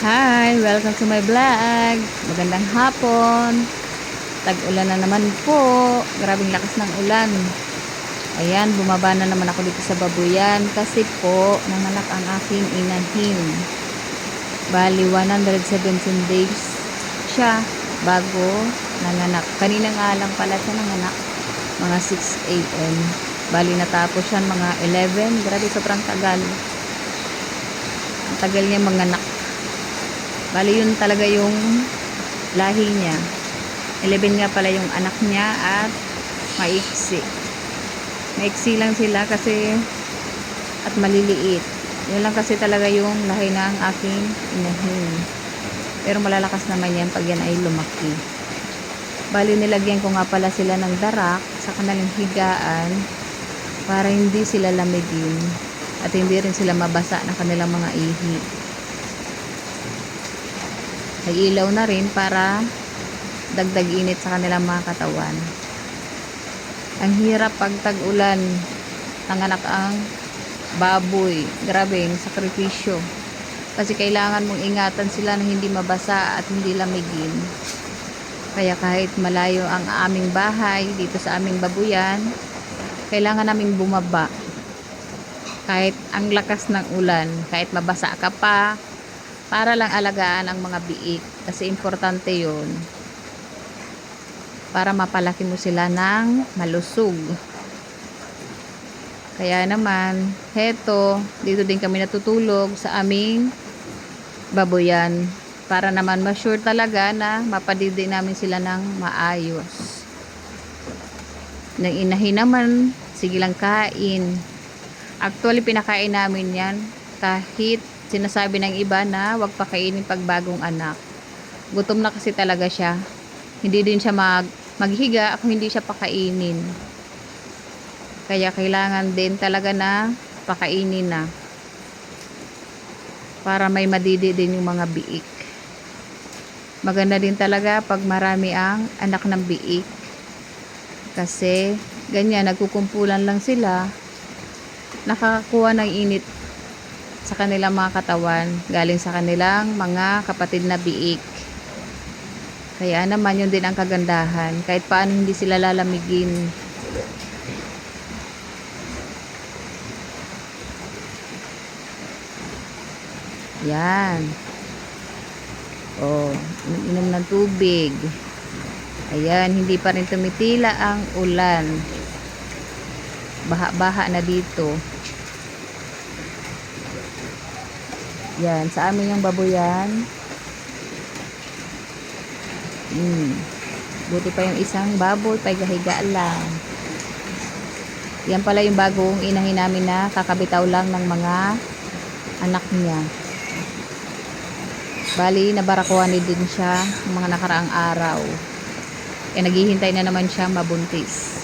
Hi! Welcome to my vlog. Magandang hapon. Tag-ulan na naman po. Grabing lakas ng ulan. Ayan, bumaba na naman ako dito sa babuyan kasi po nanganak ang aking inahin. Bali, 117 days siya bago nanganak. Kanina nga lang pala siya nanganak. Mga 6 a.m. Bali, natapos siya mga 11. Grabe, sobrang tagal. Ang tagal niya manganak. Bali, yun talaga yung lahi niya. 11 nga pala yung anak niya at maiksi. Maiksi lang sila kasi at maliliit. Yun lang kasi talaga yung lahi ng aking inahin. Pero malalakas naman yan pag yan ay lumaki. Bali, nilagyan ko nga pala sila ng darak sa kanilang higaan para hindi sila lamigin at hindi rin sila mabasa ng kanilang mga ihi. Nag-ilaw na rin para dagdag init sa kanilang mga katawan. Ang hirap pag tag-ulan, nanganak ang baboy. Grabe, yung sakripisyo. Kasi kailangan mong ingatan sila na hindi mabasa at hindi lamigin. Kaya kahit malayo ang aming bahay dito sa aming babuyan, kailangan naming bumaba. Kahit ang lakas ng ulan, kahit mabasa ka pa, para lang alagaan ang mga biik kasi importante yun para mapalaki mo sila ng malusog. Kaya naman heto, dito din kami natutulog sa aming babuyan para naman ma-sure talaga na mapadidi namin sila ng maayos. Nang inahin naman, sige lang kain. Actually, pinakain namin yan kahit sinasabi ng iba na wag pakainin pag bagong anak. Gutom na kasi talaga siya. Hindi din siya maghiga kung hindi siya pakainin. Kaya kailangan din talaga na pakainin na. Para may madidi din yung mga biik. Maganda din talaga pag marami ang anak ng biik. Kasi ganyan, nagkukumpulan lang sila. Nakakakuha ng init sa kanilang mga katawan galing sa kanilang mga kapatid na biik. Kaya naman yun din ang kagandahan kahit paano hindi sila lalamigin. Yan. Oh, inom ng tubig. Ayan, hindi pa rin tumitila ang ulan. Baha-baha na dito. Yan, sa amin yung babuyan. Buti pa yung isang baboy, pahiga-higa lang. Yan pala yung bagong inahin namin na kakabitaw lang ng mga anak niya. Bali, nabarakuhan din siya ng mga nakaraang araw. Kaya naghihintay na naman siya mabuntis.